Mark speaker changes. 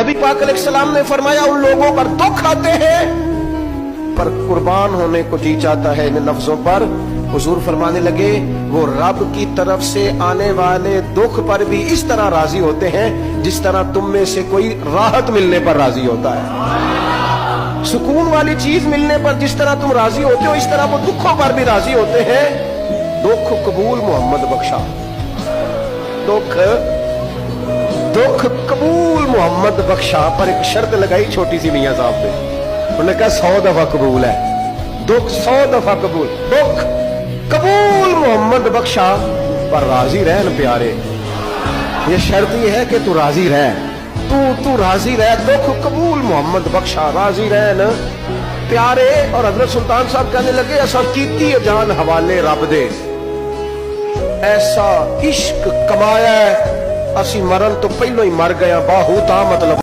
Speaker 1: नबी पाक अलैहिस्सलाम ने फरमाया उन लोगों पर दुख आते हैं पर कुर्बान होने को जी चाहता है। इन लफ्जों पर हुजूर फरमाने लगे वो रब की तरफ से आने वाले दुख पर भी इस तरह राजी होते हैं जिस तरह तुम में से कोई राहत मिलने पर राजी होता है। सुकून वाली चीज मिलने पर जिस तरह तुम राजी होते हो इस तरह वो दुखों पर भी राजी होते हैं। दुख कबूल मोहम्मद बख्शा, दुख कबूल मोहम्मद बख्शा। पर एक शर्त लगाई छोटी सी मियां साहब ने, उन्होंने कहा 100 दफा कबूल है, दुख 100 दफा कबूल, दुख कबूल मोहम्मद बख्शा पर राजी रहन प्यारे। ये शर्त ये है कि तू राजी रह, तू राजी रह, दुख कबूल मोहम्मद बख्शा, राजी रहन प्यारे। और हजरत सुल्तान साहब कहने लगे असा कीती जान हवाले रब दे, ऐसा इश्क कमाया असी मरन तो पहलो ही मर गया बाहू ता मतलब